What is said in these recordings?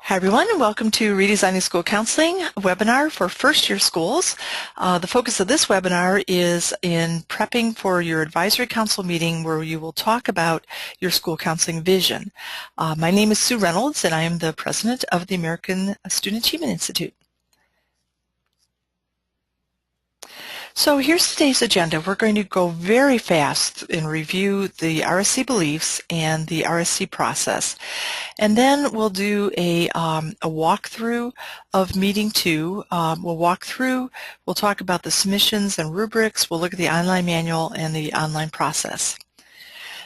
Hi everyone, and welcome to Redesigning School Counseling, a webinar for first-year schools. The focus of this webinar is in prepping for your advisory council meeting where you will talk about your school counseling vision. My name is Sue Reynolds and I am the president of the American Student Achievement Institute. So here's today's agenda. We're going to go very fast and review the RSC beliefs and the RSC process. And then we'll do a walkthrough of meeting 2. We'll talk about the submissions and rubrics. We'll look at the online manual and the online process.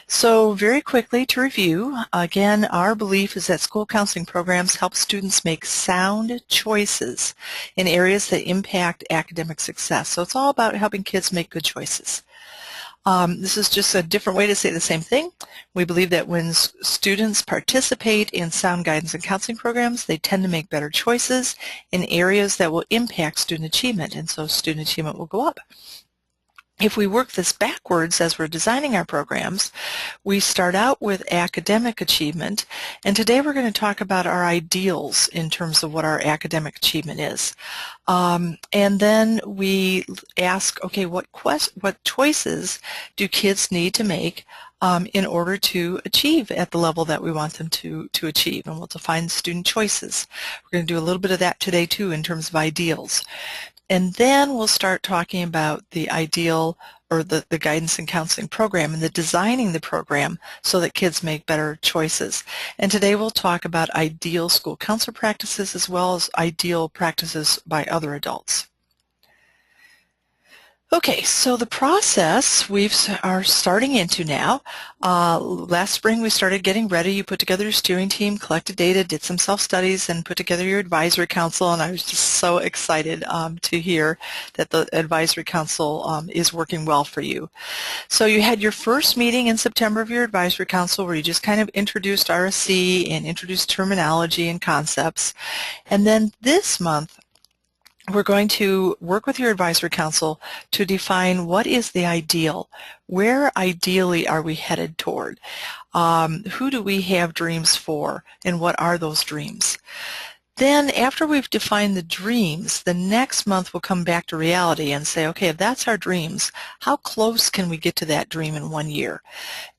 So very quickly to review, again, our belief is that school counseling programs help students make sound choices in areas that impact academic success. So it's all about helping kids make good choices. This is just a different way to say the same thing. We believe that when students participate in sound guidance and counseling programs, they tend to make better choices in areas that will impact student achievement, and so student achievement will go up. If we work this backwards as we're designing our programs, we start out with academic achievement, and today we're going to talk about our ideals in terms of what our academic achievement is. And then we ask, okay, what choices do kids need to make in order to achieve at the level that we want them to achieve, and we'll define student choices. We're going to do a little bit of that today too in terms of ideals. And then we'll start talking about the ideal or the guidance and counseling program and the designing the program so that kids make better choices. And today we'll talk about ideal school counselor practices as well as ideal practices by other adults. Okay, so the process we are starting into now. Last spring we started getting ready. You put together your steering team, collected data, did some self-studies, and put together your advisory council, and I was just so excited to hear that the advisory council is working well for you. So you had your first meeting in September of your advisory council where you just kind of introduced RSC and introduced terminology and concepts. And then this month, we're going to work with your advisory council to define what is the ideal. Where ideally are we headed toward? Who do we have dreams for, and what are those dreams? Then after we've defined the dreams, the next month we'll come back to reality and say, okay, if that's our dreams, how close can we get to that dream in 1 year?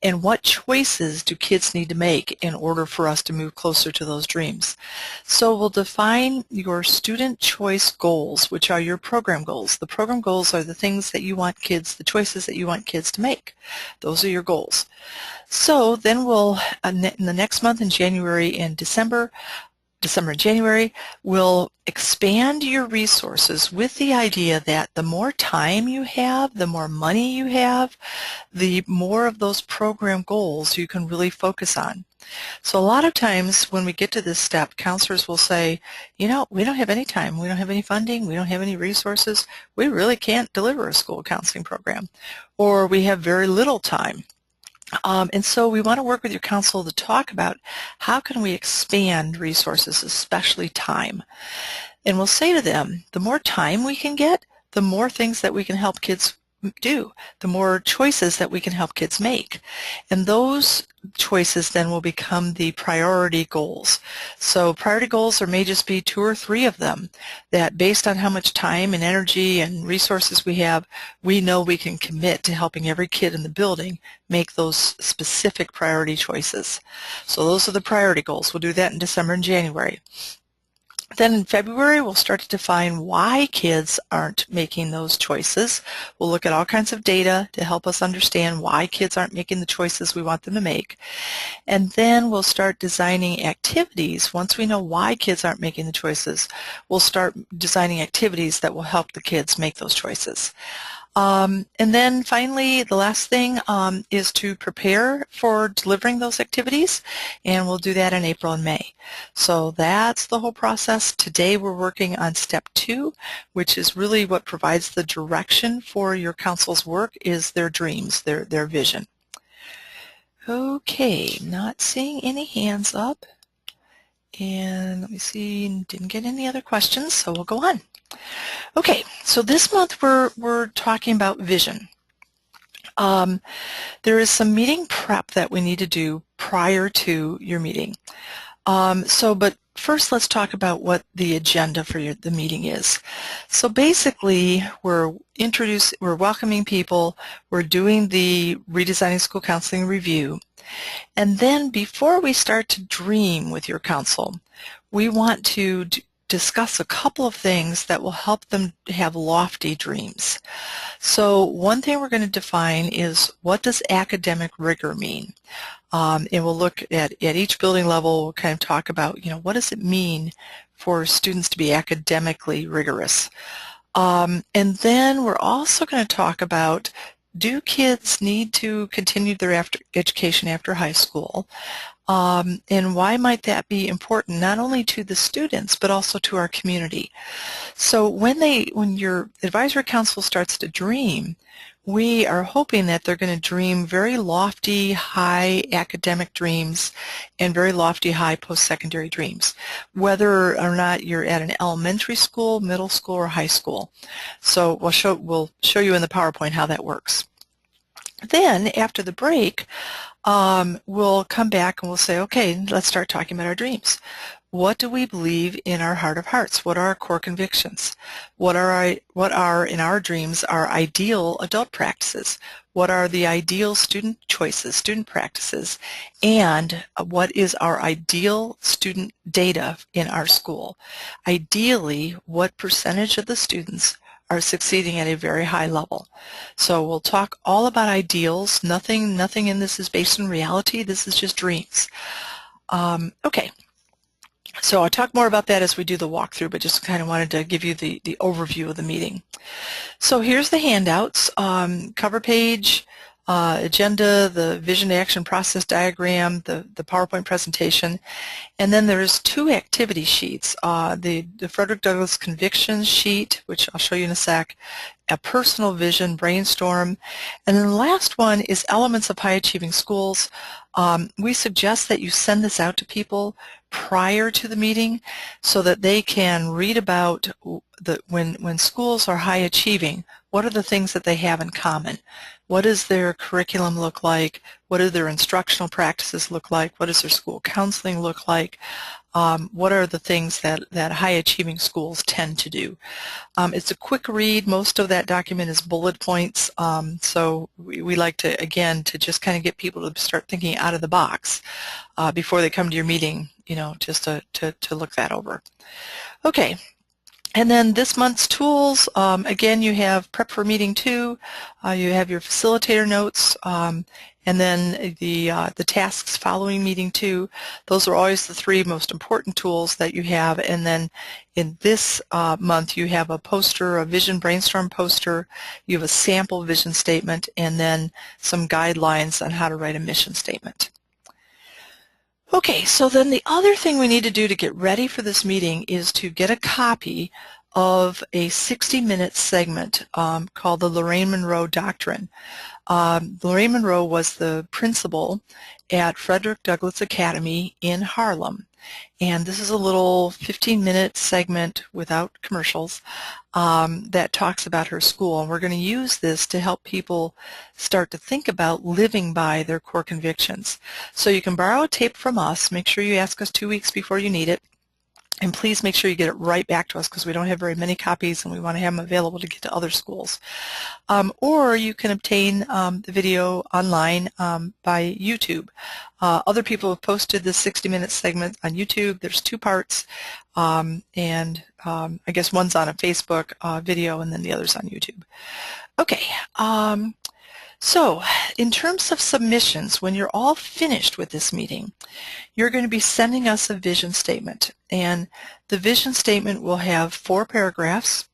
And what choices do kids need to make in order for us to move closer to those dreams? So we'll define your student choice goals, which are your program goals. The program goals are the things that you want kids, the choices that you want kids to make. Those are your goals. So then we'll, in the next month in January and December and January, we'll expand your resources with the idea that the more time you have, the more money you have, the more of those program goals you can really focus on. So a lot of times when we get to this step, counselors will say, you know, we don't have any time, we don't have any funding, we don't have any resources, we really can't deliver a school counseling program, or we have very little time. And so we want to work with your council to talk about how can we expand resources, especially time. And we'll say to them, the more time we can get, the more things that we can help kids do, the more choices that we can help kids make. And those choices then will become the priority goals. So priority goals, there may just be 2 or 3 of them that based on how much time and energy and resources we have, we know we can commit to helping every kid in the building make those specific priority choices. So those are the priority goals. We'll do that in December and January. Then in February, we'll start to define why kids aren't making those choices. We'll look at all kinds of data to help us understand why kids aren't making the choices we want them to make. And then we'll start designing activities. Once we know why kids aren't making the choices, we'll start designing activities that will help the kids make those choices. And then finally, the last thing is to prepare for delivering those activities, and we'll do that in April and May. So that's the whole process. Today we're working on step 2, which is really what provides the direction for your council's work, is their dreams, their vision. Okay, not seeing any hands up. And let me see, didn't get any other questions, so we'll go on. Okay, so this month we're talking about vision. There is some meeting prep that we need to do prior to your meeting. But first let's talk about what the agenda for the meeting is. So basically we're welcoming people, we're doing the Redesigning School Counseling review, and then before we start to dream with your council, we want to discuss a couple of things that will help them have lofty dreams. So one thing we're going to define is, what does academic rigor mean? And we'll look at each building level, we'll kind of talk about, what does it mean for students to be academically rigorous? And then we're also going to talk about, do kids need to continue their education after high school? And why might that be important, not only to the students, but also to our community? So when your advisory council starts to dream, we are hoping that they're going to dream very lofty, high academic dreams and very lofty, high post-secondary dreams, whether or not you're at an elementary school, middle school, or high school. So we'll show you in the PowerPoint how that works. Then, after the break, we'll come back and we'll say, okay, let's start talking about our dreams. What do we believe in our heart of hearts? What are our core convictions? What are in our dreams our ideal adult practices? What are the ideal student choices, student practices? And what is our ideal student data in our school? Ideally, what percentage of the students are succeeding at a very high level? So we'll talk all about ideals. Nothing in this is based on reality. This is just dreams. Okay. So I'll talk more about that as we do the walkthrough, but just kind of wanted to give you the overview of the meeting. So here's the handouts, cover page, agenda, the vision to action process diagram, the PowerPoint presentation, and then there's 2 activity sheets, the Frederick Douglass convictions sheet, which I'll show you in a sec, a personal vision brainstorm, and then the last one is elements of high achieving schools. We suggest that you send this out to people prior to the meeting so that they can read about when schools are high achieving, what are the things that they have in common? What does their curriculum look like? What do their instructional practices look like? What does their school counseling look like? What are the things that high-achieving schools tend to do? It's a quick read. Most of that document is bullet points, so we like to, again, to just kind of get people to start thinking out of the box before they come to your meeting, just to look that over. Okay. And then this month's tools, again, you have Prep for Meeting 2, you have your facilitator notes, and then the tasks following Meeting 2. Those are always the 3 most important tools that you have. And then in this month, you have a poster, a vision brainstorm poster, you have a sample vision statement, and then some guidelines on how to write a mission statement. Okay, so then the other thing we need to do to get ready for this meeting is to get a copy of a 60-minute segment called the Lorraine Monroe Doctrine. Lorraine Monroe was the principal at Frederick Douglass Academy in Harlem. And this is a little 15-minute segment without commercials that talks about her school. And we're going to use this to help people start to think about living by their core convictions. So you can borrow a tape from us. Make sure you ask us 2 weeks before you need it. And please make sure you get it right back to us because we don't have very many copies and we want to have them available to get to other schools. Or you can obtain the video online by YouTube. Other people have posted this 60-minute segment on YouTube. There's 2 parts, and I guess one's on a Facebook video and then the other's on YouTube. Okay. So in terms of submissions, when you're all finished with this meeting, you're going to be sending us a vision statement. And the vision statement will have 4 paragraphs.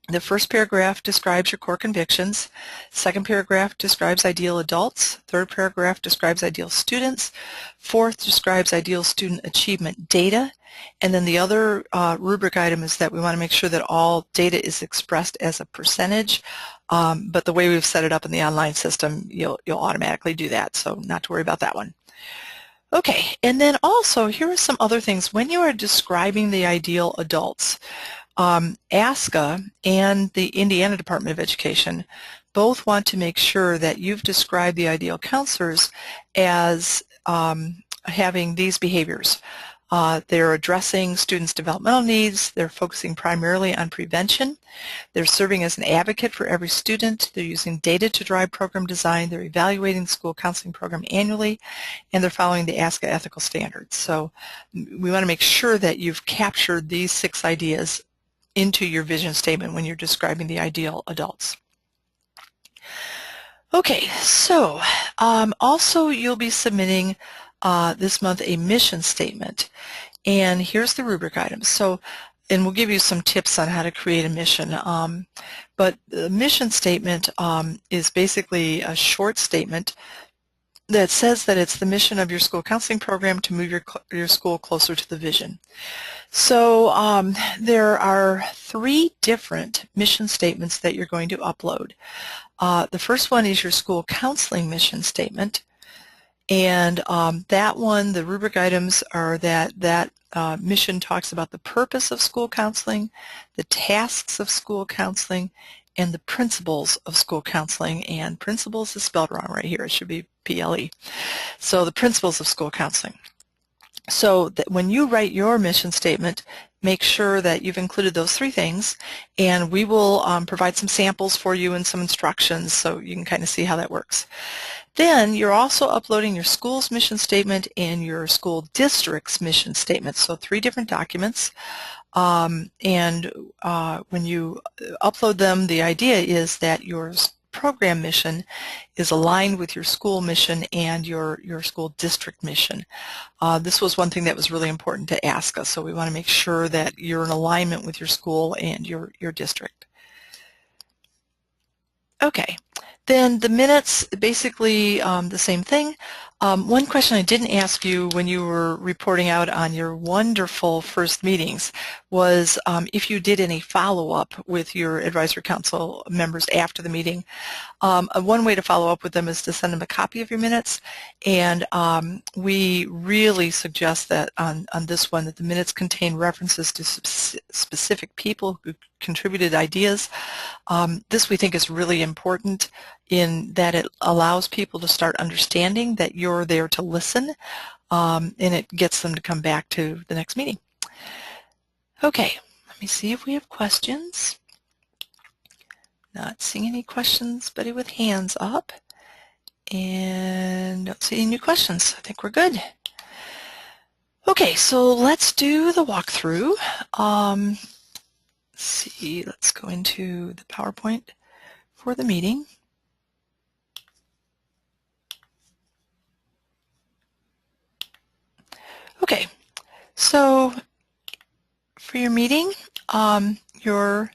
The first paragraph describes your core convictions. Second paragraph describes ideal adults. Third paragraph describes ideal students. Fourth describes ideal student achievement data. And then the other rubric item is that we want to make sure that all data is expressed as a percentage. But the way we've set it up in the online system, you'll automatically do that, so not to worry about that one. Okay, and then also here are some other things. When you are describing the ideal adults, ASCA and the Indiana Department of Education both want to make sure that you've described the ideal counselors as having these behaviors. They're addressing students' developmental needs. They're focusing primarily on prevention. They're serving as an advocate for every student. They're using data to drive program design. They're evaluating the school counseling program annually, and they're following the ASCA ethical standards. So we want to make sure that you've captured these 6 ideas into your vision statement when you're describing the ideal adults. Okay, so also you'll be submitting this month a mission statement, and here's the rubric items. So, and we'll give you some tips on how to create a mission, but the mission statement is basically a short statement that says that it's the mission of your school counseling program to move your school closer to the vision. So there are 3 different mission statements that you're going to upload. The first one is your school counseling mission statement, and that one, the rubric items are that mission talks about the purpose of school counseling, the tasks of school counseling, and the principles of school counseling. And principles is spelled wrong right here. It should be PLE. So the principles of school counseling. So that when you write your mission statement, make sure that you've included those 3 things, and we will provide some samples for you and some instructions so you can kind of see how that works. Then you're also uploading your school's mission statement and your school district's mission statement, so 3 different documents. When you upload them, the idea is that your program mission is aligned with your school mission and your school district mission. This was one thing that was really important to ask us, so we want to make sure that you're in alignment with your school and your district. Okay, then the minutes, basically the same thing. One question I didn't ask you when you were reporting out on your wonderful first meetings was if you did any follow-up with your advisory council members after the meeting. One way to follow up with them is to send them a copy of your minutes, and we really suggest that on this one that the minutes contain references to specific people who contributed ideas. This we think is really important in that it allows people to start understanding that you're there to listen, and it gets them to come back to the next meeting. Okay, let me see if we have questions. Not seeing any questions, buddy, with hands up, and don't see any new questions. I think we're good. Okay, so let's do the walkthrough. Let's see, let's go into the PowerPoint for the meeting. Okay, so for your meeting, you're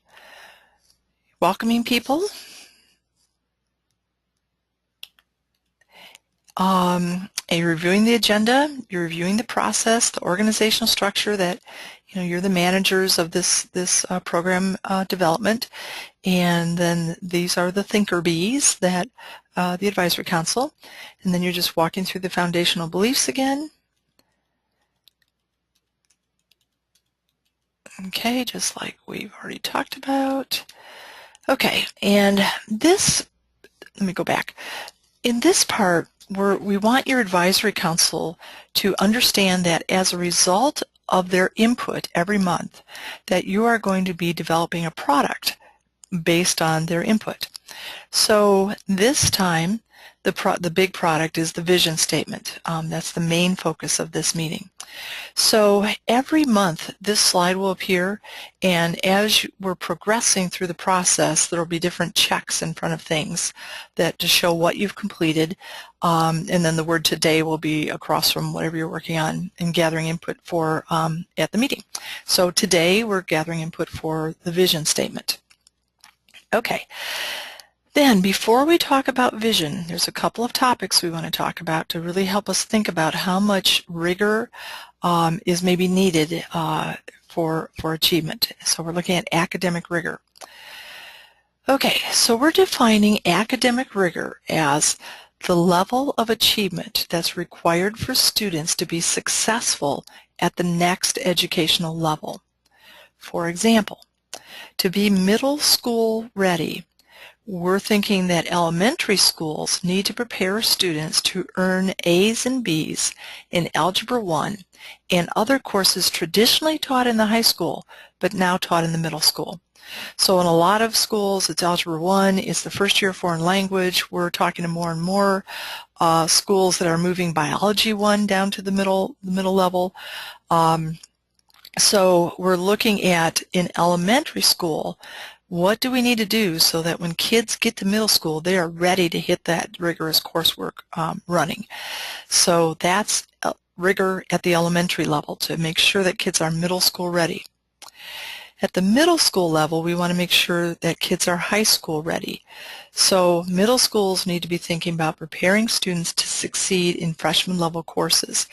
welcoming people. You're reviewing the agenda, you're reviewing the process, the organizational structure that, you're the managers of this program development, and then these are the thinker bees that the advisory council, and then you're just walking through the foundational beliefs again. Okay, just like we've already talked about. Okay, and this, let me go back. In this part, we want your advisory council to understand that as a result of their input every month, that you are going to be developing a product based on their input. So this time, the big product is the vision statement. That's the main focus of this meeting. So every month this slide will appear, and as we're progressing through the process, there will be different checks in front of things that to show what you've completed, and then the word today will be across from whatever you're working on and gathering input for at the meeting. So today we're gathering input for the vision statement. Okay. Then, before we talk about vision, there's a couple of topics we want to talk about to really help us think about how much rigor is maybe needed for achievement. So we're looking at academic rigor. Okay, so we're defining academic rigor as the level of achievement that's required for students to be successful at the next educational level. For example, to be middle school ready, we're thinking that elementary schools need to prepare students to earn A's and B's in Algebra 1 and other courses traditionally taught in the high school, but now taught in the middle school. So in a lot of schools, it's Algebra 1, it's the first year of foreign language. We're talking to more and more schools that are moving Biology 1 down to the middle level. So we're looking at, in elementary school, what do we need to do so that when kids get to middle school, they are ready to hit that rigorous coursework running. So that's rigor at the elementary level to make sure that kids are middle school ready. At the middle school level, we want to make sure that kids are high school ready. So middle schools need to be thinking about preparing students to succeed in freshman level courses.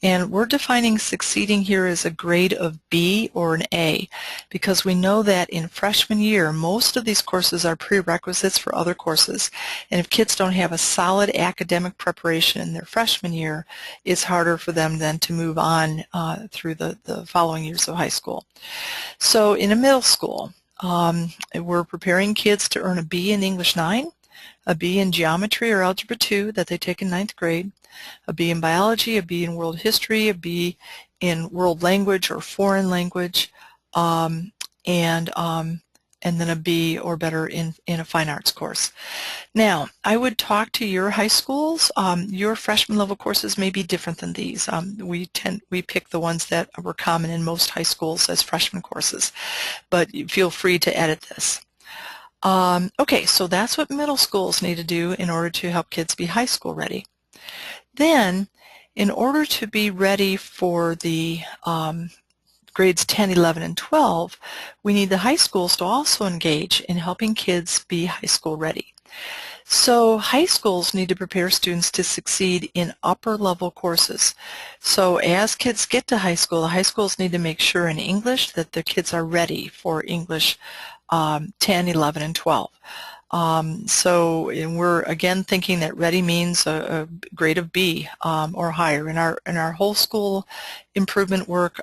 And we're defining succeeding here as a grade of B or an A, because we know that in freshman year, most of these courses are prerequisites for other courses. And if kids don't have a solid academic preparation in their freshman year, it's harder for them then to move on through the following years of high school. So in a middle school, we're preparing kids to earn a B in English 9, a B in Geometry or Algebra 2 that they take in 9th grade, a B in Biology, a B in World History, a B in World Language or Foreign Language, and then a B or better in a Fine Arts course. Now, I would talk to your high schools. Your freshman level courses may be different than these. We pick the ones that were common in most high schools as freshman courses, but feel free to edit this. Okay, so that's what middle schools need to do in order to help kids be high school ready. Then, in order to be ready for the grades 10, 11, and 12, we need the high schools to also engage in helping kids be high school ready. So high schools need to prepare students to succeed in upper level courses. So as kids get to high school, the high schools need to make sure in English that their kids are ready for English 10, 11, and 12. So we're again thinking that ready means a grade of B or higher. In our whole school improvement work,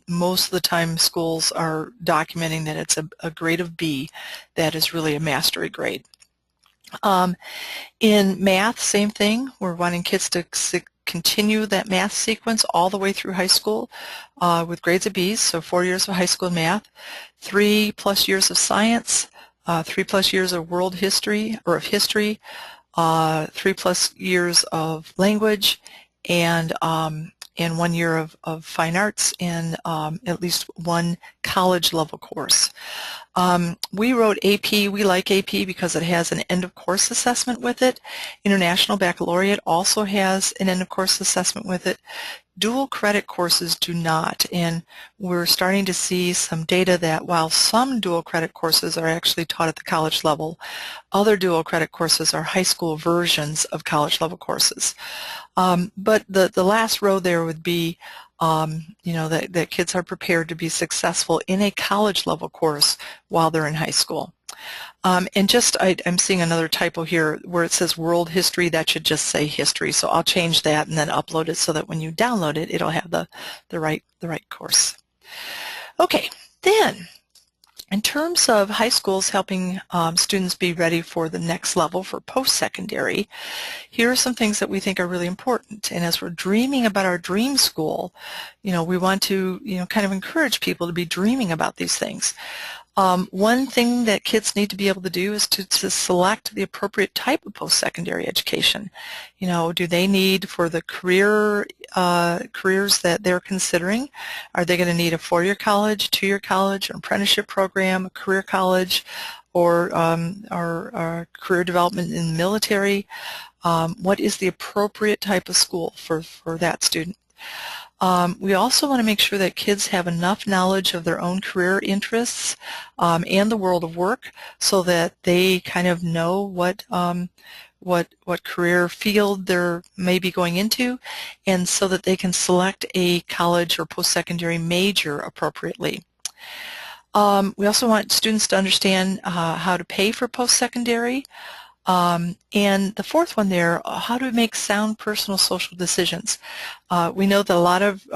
most of the time schools are documenting that it's a grade of B that is really a mastery grade. In math, same thing. We're wanting kids to continue that math sequence all the way through high school with grades of B's, so 4 years of high school math, 3+ years of science, 3+ years of world history or of history, 3+ years of language, and 1 year of fine arts, and at least one college level course. We wrote AP. We like AP because it has an end of course assessment with it. International Baccalaureate also has an end of course assessment with it. Dual credit courses do not, and we're starting to see some data that while some dual credit courses are actually taught at the college level, other dual credit courses are high school versions of college level courses. But the last row there would be that kids are prepared to be successful in a college level course while they're in high school. And just, I'm seeing another typo here where it says world history. That should just say history. So I'll change that and then upload it so that when you download it, it'll have the right course. Okay, then in terms of high schools helping students be ready for the next level for post-secondary, here are some things that we think are really important. And as we're dreaming about our dream school, we want to kind of encourage people to be dreaming about these things. One thing that kids need to be able to do is to select the appropriate type of post-secondary education. Do they need for the careers that they're considering? Are they going to need a 4-year college, 2-year college, an apprenticeship program, a career college, or career development in the military? What is the appropriate type of school for that student? We also want to make sure that kids have enough knowledge of their own career interests and the world of work so that they kind of know what career field they're maybe going into, and so that they can select a college or post-secondary major appropriately. We also want students to understand how to pay for post-secondary. And the fourth one there, how to make sound personal social decisions. We know that a lot of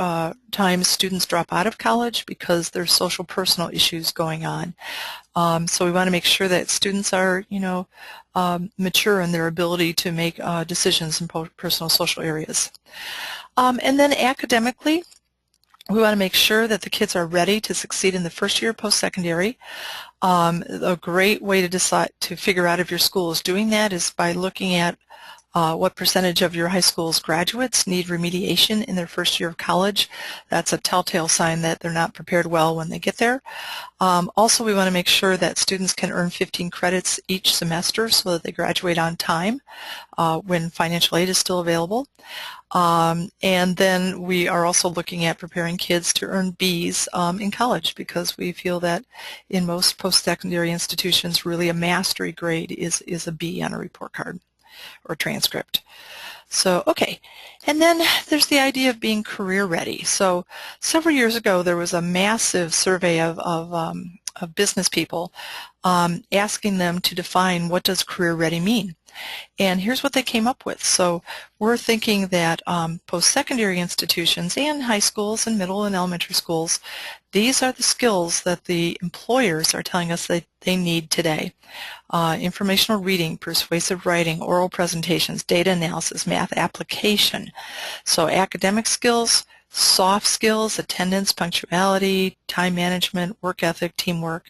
times students drop out of college because there's social personal issues going on. So we want to make sure that students are, mature in their ability to make decisions in personal social areas. And then academically, we want to make sure that the kids are ready to succeed in the first year of post-secondary. A great way to decide to figure out if your school is doing that is by looking at what percentage of your high school's graduates need remediation in their first year of college. That's a telltale sign that they're not prepared well when they get there. Also, we want to make sure that students can earn 15 credits each semester so that they graduate on time when financial aid is still available. And then we are also looking at preparing kids to earn B's in college, because we feel that in most post-secondary institutions, really a mastery grade is a B on a report card or transcript. So, okay. And then there's the idea of being career ready. So several years ago, there was a massive survey of business people asking them to define what does career ready mean. And here's what they came up with. So we're thinking that post-secondary institutions and high schools and middle and elementary schools, these are the skills that the employers are telling us that they need today. Informational reading, persuasive writing, oral presentations, data analysis, math application. So academic skills, soft skills, attendance, punctuality, time management, work ethic, teamwork.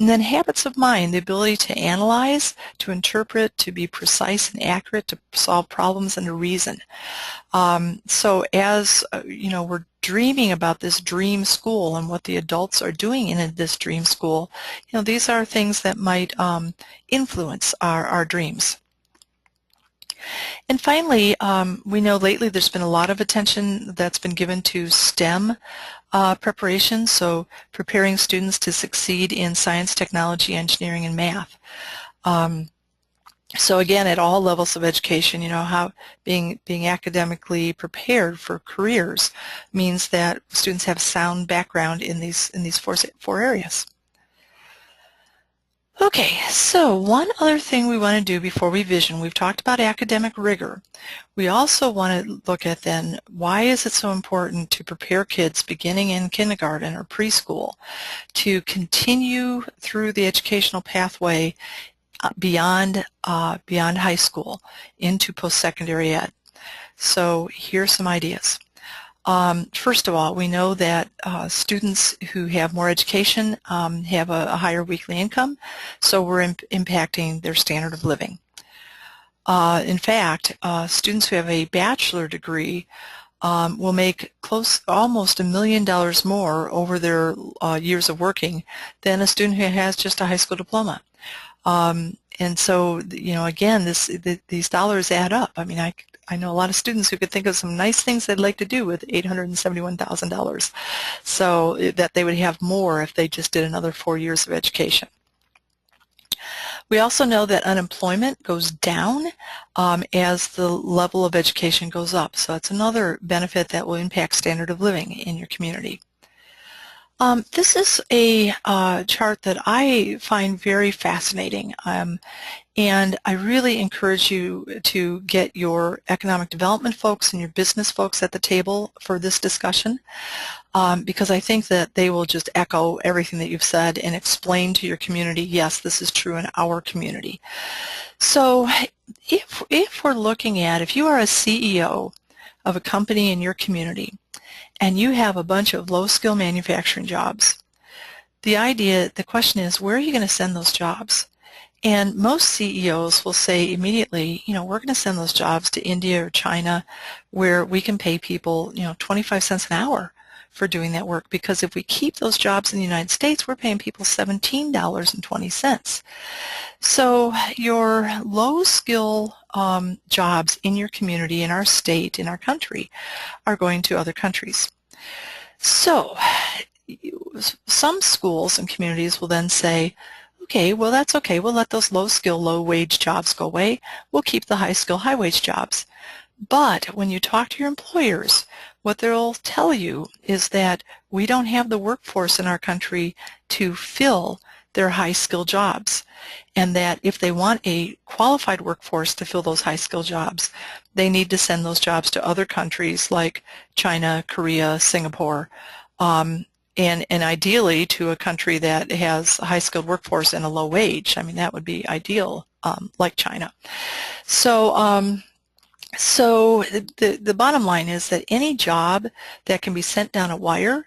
And then habits of mind, the ability to analyze, to interpret, to be precise and accurate, to solve problems and to reason. So as we're dreaming about this dream school and what the adults are doing in this dream school, these are things that might influence our dreams. And finally, we know lately there's been a lot of attention that's been given to STEM preparation, so preparing students to succeed in science, technology, engineering, and math. So again, at all levels of education, how being academically prepared for careers means that students have sound background in these four areas. Okay, so one other thing we want to do before we vision, we've talked about academic rigor. We also want to look at then, why is it so important to prepare kids beginning in kindergarten or preschool to continue through the educational pathway beyond high school into post-secondary ed. So here's some ideas. First of all, we know that students who have more education have a higher weekly income, so we're impacting their standard of living. In fact, students who have a bachelor degree will make almost $1 million more over their years of working than a student who has just a high school diploma. And so, again, these dollars add up. I mean, I know a lot of students who could think of some nice things they'd like to do with $871,000, so that they would have more if they just did another 4 years of education. We also know that unemployment goes down as the level of education goes up, so that's another benefit that will impact standard of living in your community. This is a chart that I find very fascinating, and I really encourage you to get your economic development folks and your business folks at the table for this discussion, because I think that they will just echo everything that you've said and explain to your community, yes, this is true in our community. So if we're looking at, if you are a CEO of a company in your community, and you have a bunch of low-skill manufacturing jobs, the question is, where are you going to send those jobs? And most CEOs will say immediately, we're going to send those jobs to India or China, where we can pay people, 25 cents an hour for doing that work, because if we keep those jobs in the United States, we're paying people $17.20. So your low-skill jobs in your community, in our state, in our country, are going to other countries. So some schools and communities will then say, okay, well, that's okay. We'll let those low-skill, low-wage jobs go away. We'll keep the high-skill, high-wage jobs. But when you talk to your employers, what they'll tell you is that we don't have the workforce in our country to fill their high-skill jobs, and that if they want a qualified workforce to fill those high-skill jobs, they need to send those jobs to other countries like China, Korea, Singapore, and ideally to a country that has a high-skilled workforce and a low wage. I mean, that would be ideal, like China. So, so the bottom line is that any job that can be sent down a wire,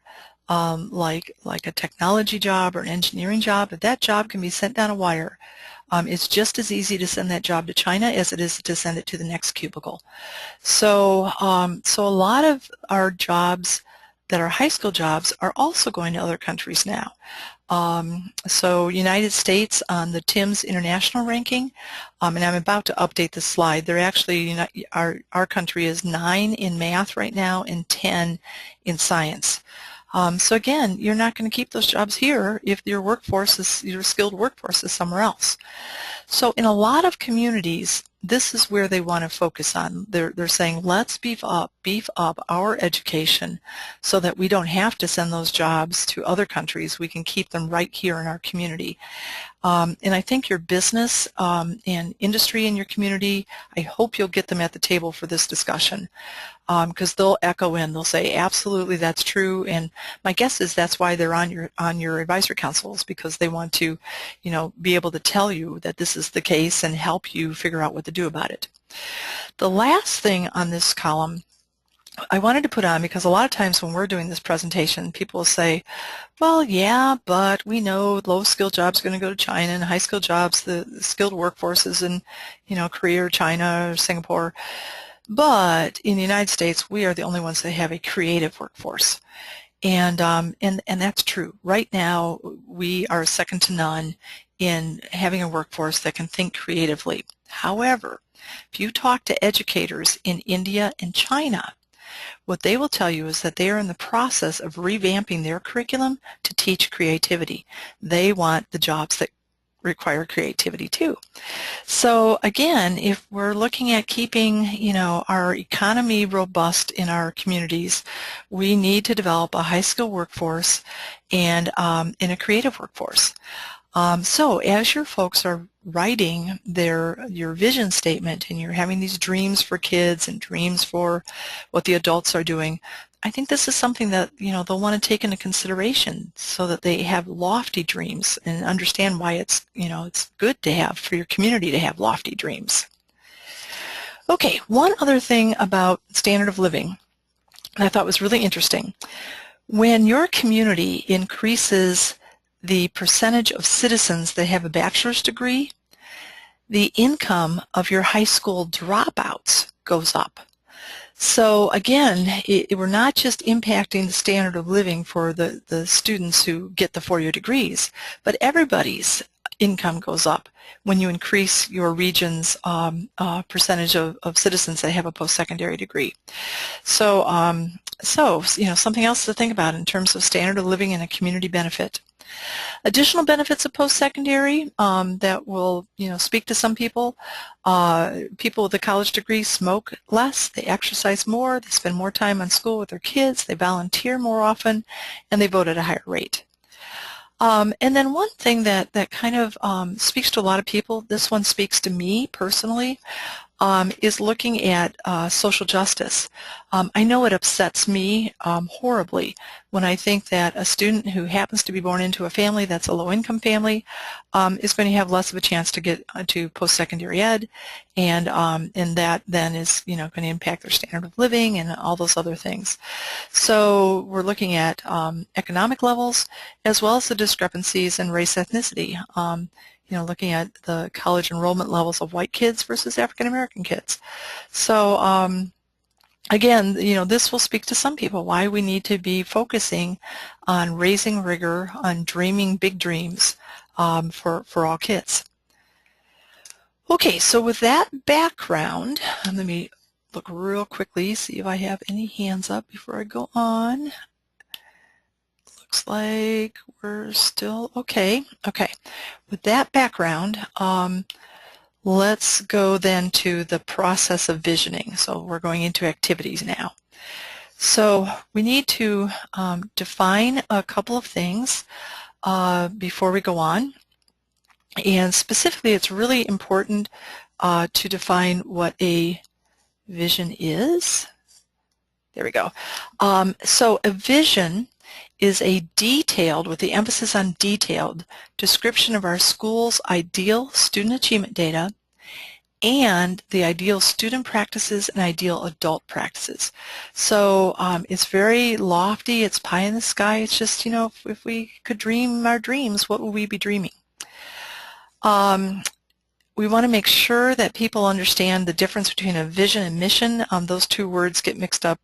like a technology job or an engineering job, if that job can be sent down a wire, it's just as easy to send that job to China as it is to send it to the next cubicle. So, so a lot of our jobs that are high school jobs are also going to other countries now. So United States on the TIMSS international ranking, and I'm about to update the slide. They're actually, our country is 9 in math right now and 10 in science. So again, you're not going to keep those jobs here if your workforce is, your skilled workforce is somewhere else. So in a lot of communities, this is where they want to focus on. They're saying, let's beef up our education so that we don't have to send those jobs to other countries. We can keep them right here in our community. And I think your business and industry in your community, I hope you'll get them at the table for this discussion, because they'll echo in. They'll say, absolutely, that's true. And my guess is that's why they're on your advisory councils, because they want to, be able to tell you that this is the case and help you figure out what to do about it. The last thing on this column I wanted to put on, because a lot of times when we're doing this presentation, people will say, well, yeah, but we know low-skilled jobs are going to go to China, and high-skilled jobs, the skilled workforce is in, Korea or China or Singapore. But in the United States, we are the only ones that have a creative workforce. And that's true. Right now, we are second to none in having a workforce that can think creatively. However, if you talk to educators in India and China, what they will tell you is that they are in the process of revamping their curriculum to teach creativity. They want the jobs that require creativity too. So again, if we're looking at keeping, our economy robust in our communities, we need to develop a high-skilled workforce and in a creative workforce. So as your folks are writing your vision statement and you're having these dreams for kids and dreams for what the adults are doing, I think this is something that they'll want to take into consideration so that they have lofty dreams and understand why it's it's good to have, for your community to have lofty dreams. Okay, one other thing about standard of living that I thought was really interesting. When your community increases the percentage of citizens that have a bachelor's degree, the income of your high school dropouts goes up. So again, we're not just impacting the standard of living for the students who get the four-year degrees, but everybody's income goes up when you increase your region's percentage of citizens that have a post-secondary degree. So, something else to think about in terms of standard of living and a community benefit. Additional benefits of post-secondary that will, speak to some people. People with a college degree smoke less, they exercise more, they spend more time on school with their kids, they volunteer more often, and they vote at a higher rate. And then one thing that kind of speaks to a lot of people, this one speaks to me personally, is looking at social justice. I know it upsets me horribly when I think that a student who happens to be born into a family that's a low-income family is going to have less of a chance to get to post-secondary ed, and that then is going to impact their standard of living and all those other things. So we're looking at economic levels as well as the discrepancies in race ethnicity. Looking at the college enrollment levels of white kids versus African American kids. So again, this will speak to some people why we need to be focusing on raising rigor, on dreaming big dreams for all kids. Okay, so with that background, let me look real quickly, see if I have any hands up before I go on. Looks like we're still okay. Okay, with that background, let's go then to the process of visioning. So we're going into activities now. So we need to define a couple of things before we go on. And specifically, it's really important to define what a vision is. There we go. So a vision is a detailed, with the emphasis on detailed, description of our school's ideal student achievement data and the ideal student practices and ideal adult practices. So it's very lofty, it's pie in the sky, it's just, you know, if we could dream our dreams, what would we be dreaming? We want to make sure that people understand the difference between a vision and mission. Those two words get mixed up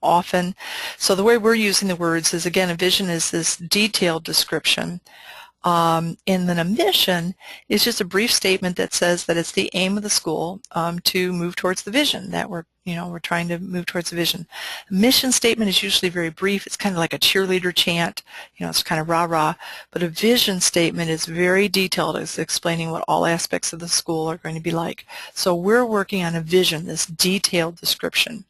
often. So the way we're using the words is, again, a vision is this detailed description. And then a mission is just a brief statement that says that it's the aim of the school to move towards the vision, that we're trying to move towards the vision. A mission statement is usually very brief. It's kind of like a cheerleader chant, it's kind of rah-rah, but a vision statement is very detailed. It's explaining what all aspects of the school are going to be like. So we're working on a vision, this detailed description.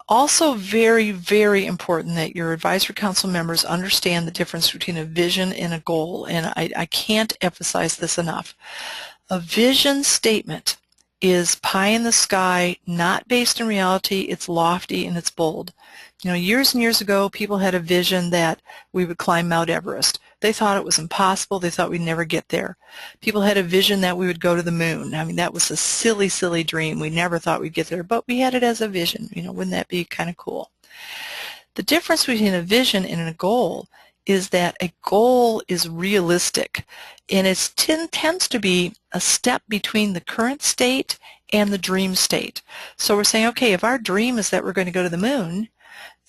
Also very, very important that your advisory council members understand the difference between a vision and a goal, and I can't emphasize this enough. A vision statement is pie in the sky, not based in reality. It's lofty and it's bold. Years and years ago, people had a vision that we would climb Mount Everest. They thought it was impossible. They thought we'd never get there. People had a vision that we would go to the moon. I mean, that was a silly, silly dream. We never thought we'd get there, but we had it as a vision. Wouldn't that be kind of cool? The difference between a vision and a goal is that a goal is realistic, and it tends to be a step between the current state and the dream state. So we're saying, okay, if our dream is that we're going to go to the moon,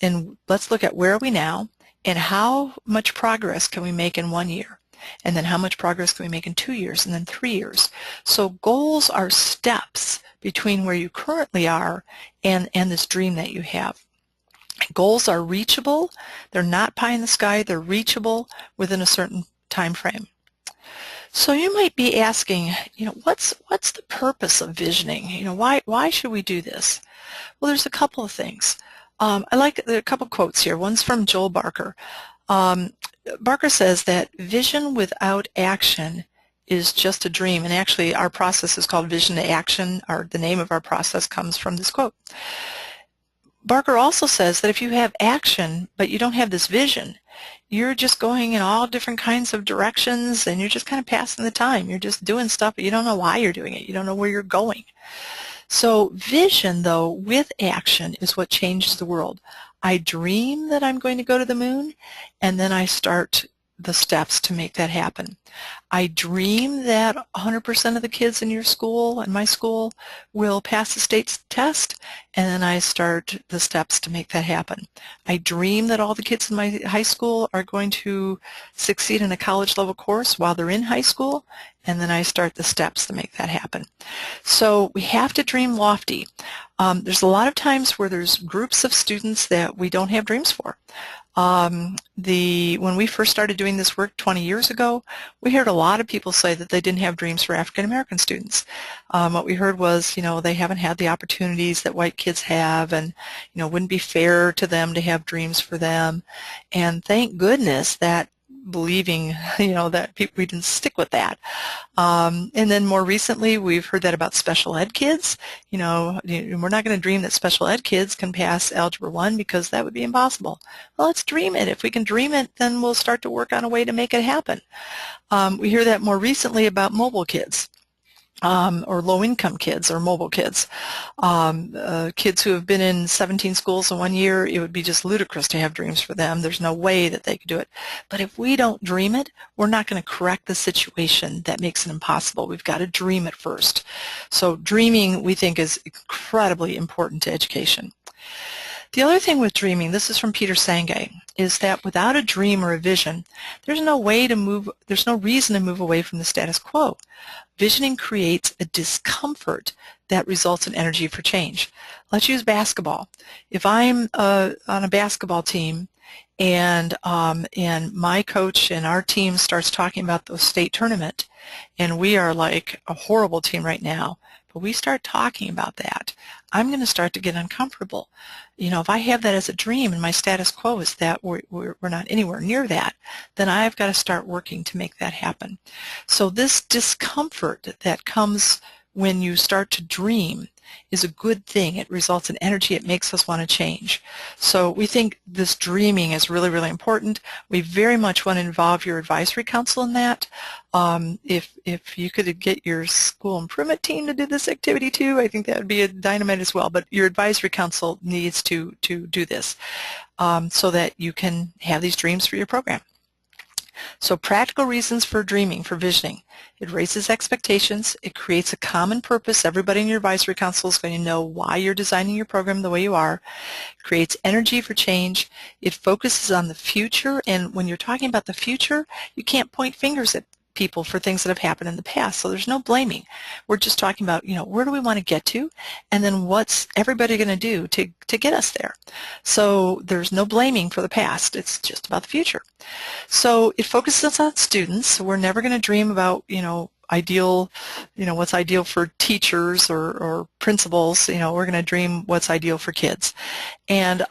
and let's look at where are we now, and how much progress can we make in 1 year, and then how much progress can we make in 2 years, and then 3 years. So goals are steps between where you currently are and this dream that you have. Goals are reachable. They're not pie in the sky. They're reachable within a certain time frame. So you might be asking, what's the purpose of visioning? Why should we do this? Well, there's a couple of things. I like a couple quotes here. One's from Joel Barker. Barker says that vision without action is just a dream. And actually, our process is called Vision to Action, or the name of our process comes from this quote. Barker also says that if you have action, but you don't have this vision, you're just going in all different kinds of directions, and you're just kind of passing the time. You're just doing stuff, but you don't know why you're doing it. You don't know where you're going. So vision, though, with action is what changes the world. I dream that I'm going to go to the moon, and then I start the steps to make that happen. I dream that 100% of the kids in your school and my school will pass the state test, and then I start the steps to make that happen. I dream that all the kids in my high school are going to succeed in a college level course while they're in high school, and then I start the steps to make that happen. So we have to dream lofty. There's a lot of times where there's groups of students that we don't have dreams for. When we first started doing this work 20 years ago, we heard a lot of people say that they didn't have dreams for African American students. What we heard was, they haven't had the opportunities that white kids have, and, wouldn't be fair to them to have dreams for them. And thank goodness that believing, that we didn't stick with that. And then more recently, we've heard that about special ed kids. We're not going to dream that special ed kids can pass Algebra 1 because that would be impossible. Well, let's dream it. If we can dream it, then we'll start to work on a way to make it happen. We hear that more recently about mobile kids. Or low-income kids or mobile kids. Kids who have been in 17 schools in 1 year, it would be just ludicrous to have dreams for them. There's no way that they could do it. But if we don't dream it, we're not going to correct the situation that makes it impossible. We've got to dream it first. So dreaming, we think, is incredibly important to education. The other thing with dreaming, this is from Peter Senge, is that without a dream or a vision, there's no reason to move away from the status quo. Visioning creates a discomfort that results in energy for change. Let's use basketball. If I'm on a basketball team and my coach and our team starts talking about the state tournament, and we are like a horrible team right now, but we start talking about that, I'm going to start to get uncomfortable. If I have that as a dream and my status quo is that we're not anywhere near that, then I've got to start working to make that happen. So this discomfort that comes when you start to dream is a good thing. It results in energy. It makes us want to change. So we think this dreaming is really, really important. We very much want to involve your advisory council in that. If you could get your school improvement team to do this activity too, I think that would be a dynamite as well. But your advisory council needs to do this so that you can have these dreams for your program. So practical reasons for dreaming, for visioning. It raises expectations. It creates a common purpose. Everybody in your advisory council is going to know why you're designing your program the way you are. It creates energy for change. It focuses on the future, and when you're talking about the future, you can't point fingers at people for things that have happened in the past, so there's no blaming. We're just talking about, where do we want to get to, and then what's everybody going to do to get us there. So there's no blaming for the past. It's just about the future. So it focuses on students. So we're never going to dream about, ideal, what's ideal for teachers or principals. We're going to dream what's ideal for kids. And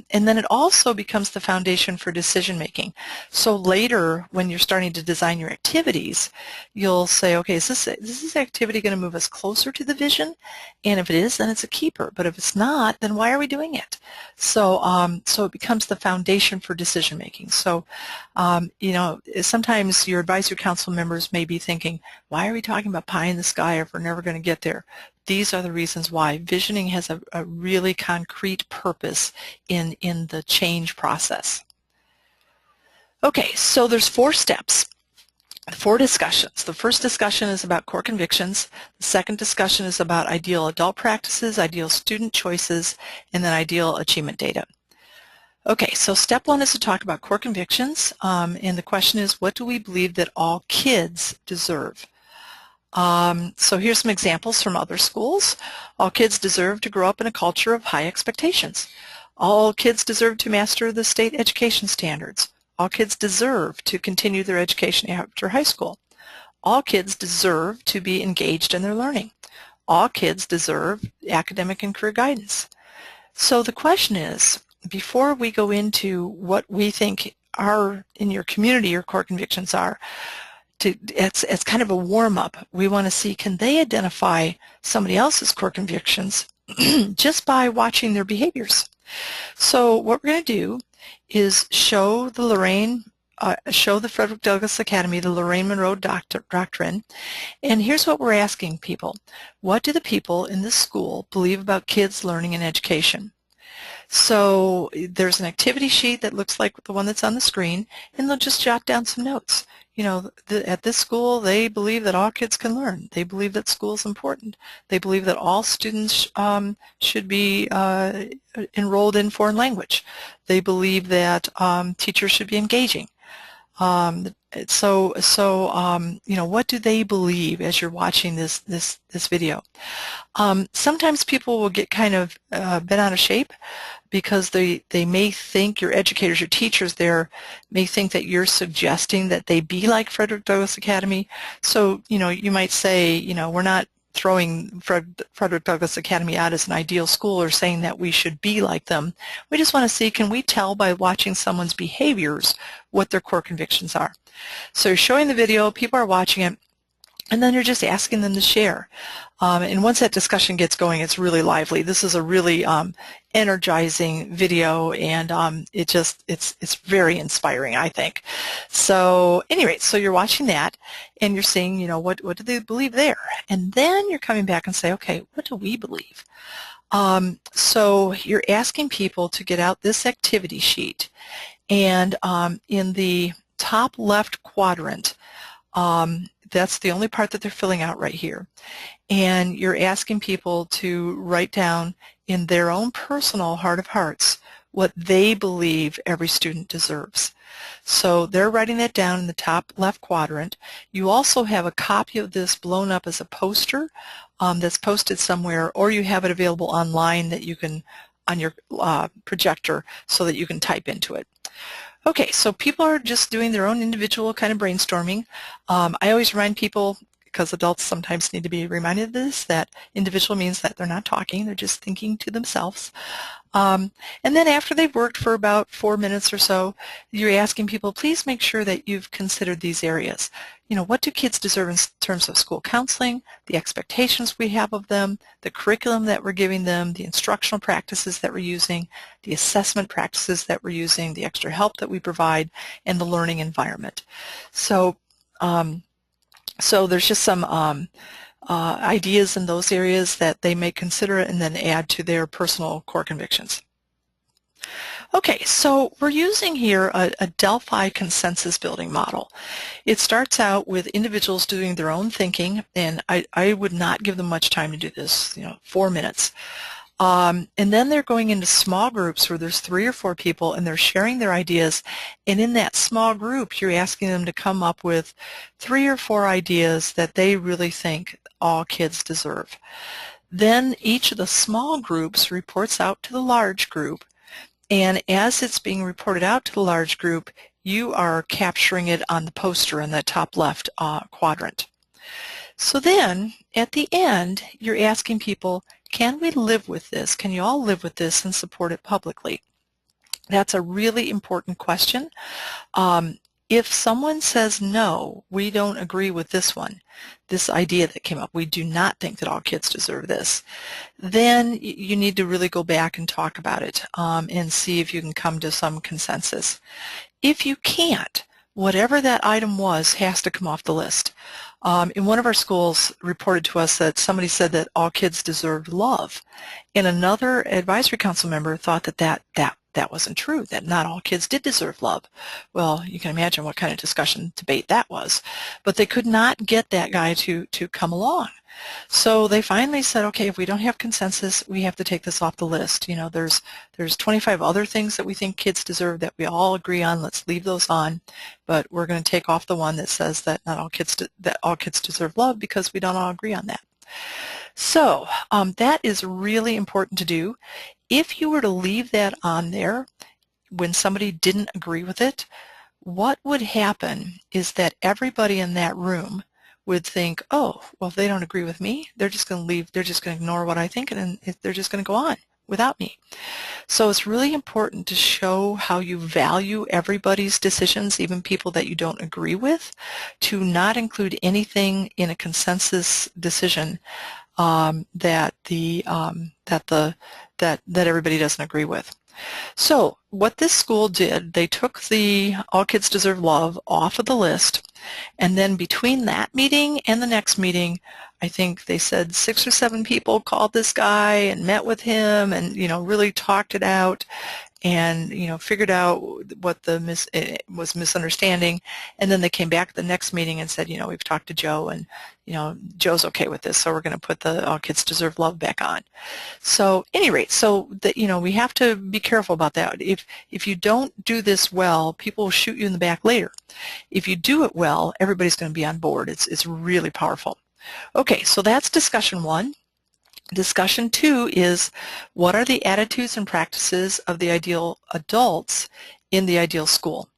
then it also becomes the foundation for decision making. So later, when you're starting to design your activities, you'll say, okay, is this activity going to move us closer to the vision? And if it is, then it's a keeper. But if it's not, then why are we doing it? So so it becomes the foundation for decision making. So sometimes your advisory council members may be thinking, why are we talking about pie in the sky if we're never going to get there? These are the reasons why. Visioning has a really concrete purpose in the change process. Okay, so there's 4 steps, 4 discussions. The first discussion is about core convictions. The second discussion is about ideal adult practices, ideal student choices, and then ideal achievement data. Okay, so step 1 is to talk about core convictions, and the question is, what do we believe that all kids deserve? So here's some examples from other schools. All kids deserve to grow up in a culture of high expectations. All kids deserve to master the state education standards. All kids deserve to continue their education after high school. All kids deserve to be engaged in their learning. All kids deserve academic and career guidance. So the question is, before we go into what we think in your community your core convictions are, it's kind of a warm-up. We want to see, can they identify somebody else's core convictions just by watching their behaviors? So what we're going to do is show the Frederick Douglass Academy, the Lorraine Monroe Doctrine, and here's what we're asking people. What do the people in this school believe about kids learning and education? So there's an activity sheet that looks like the one that's on the screen, and they'll just jot down some notes. At this school, they believe that all kids can learn. They believe that school is important. They believe that all students should be enrolled in foreign language. They believe that teachers should be engaging. What do they believe as you're watching this video? Sometimes people will get kind of bent out of shape because they may think, your educators, your teachers there may think that you're suggesting that they be like Frederick Douglass Academy. So, you might say, we're not throwing Frederick Douglass Academy out as an ideal school or saying that we should be like them. We just want to see, can we tell by watching someone's behaviors what their core convictions are? So you're showing the video, people are watching it, and then you're just asking them to share. And once that discussion gets going, it's really lively. This is a really energizing video, and it's very inspiring, I think. So anyway, so you're watching that, and you're seeing, what do they believe there? And then you're coming back and say, okay, what do we believe? So you're asking people to get out this activity sheet, and in the top left quadrant, that's the only part that they're filling out right here. And you're asking people to write down in their own personal heart of hearts what they believe every student deserves. So they're writing that down in the top left quadrant. You also have a copy of this blown up as a poster that's posted somewhere, or you have it available online that you can, on your projector, so that you can type into it. Okay, so people are just doing their own individual kind of brainstorming. I always remind people, because adults sometimes need to be reminded of this, that individual means that they're not talking, they're just thinking to themselves. And then after they've worked for about 4 minutes or so, you're asking people, please make sure that you've considered these areas. You know, what do kids deserve in terms of school counseling, the expectations we have of them, the curriculum that we're giving them, the instructional practices that we're using, the assessment practices that we're using, the extra help that we provide, and the learning environment. So, so there's just some ideas in those areas that they may consider and then add to their personal core convictions. Okay, so we're using here a Delphi consensus building model. It starts out with individuals doing their own thinking, and I would not give them much time to do this, 4 minutes. And then they're going into small groups where there's 3 or 4 people and they're sharing their ideas, and in that small group you're asking them to come up with 3 or 4 ideas that they really think all kids deserve. Then each of the small groups reports out to the large group, and as it's being reported out to the large group, you are capturing it on the poster in the top left quadrant. So then, at the end, you're asking people, can we live with this? Can you all live with this and support it publicly? That's a really important question. If someone says, no, we don't agree with this one, this idea that came up, we do not think that all kids deserve this, then you need to really go back and talk about it and see if you can come to some consensus. If you can't, whatever that item was has to come off the list. In one of our schools reported to us that somebody said that all kids deserved love, and another advisory council member thought that wasn't true, that not all kids did deserve love. Well, you can imagine what kind of discussion, debate that was. But they could not get that guy to come along. So they finally said, okay, if we don't have consensus, we have to take this off the list. There's 25 other things that we think kids deserve that we all agree on. Let's leave those on. But we're going to take off the one that says that not all kids that all kids deserve love, because we don't all agree on that. So that is really important to do. If you were to leave that on there when somebody didn't agree with it, what would happen is that everybody in that room would think, oh, well, if they don't agree with me, they're just going to leave, they're just going to ignore what I think, and they're just going to go on without me. So it's really important to show how you value everybody's decisions, even people that you don't agree with, to not include anything in a consensus decision that everybody doesn't agree with. So what this school did, they took the All Kids Deserve Love off of the list, and then between that meeting and the next meeting, I think they said 6 or 7 people called this guy and met with him and really talked it out, and figured out what was misunderstanding, and then they came back at the next meeting and said, we've talked to Joe, and Joe's okay with this, so we're going to put the All Kids Deserve Love back on. So at any rate, so that we have to be careful about that. If you don't do this well, people will shoot you in the back later. If you do it well, everybody's going to be on board. It's really powerful. Okay, so that's discussion 1. Discussion 2 is, what are the attitudes and practices of the ideal adults in the ideal school?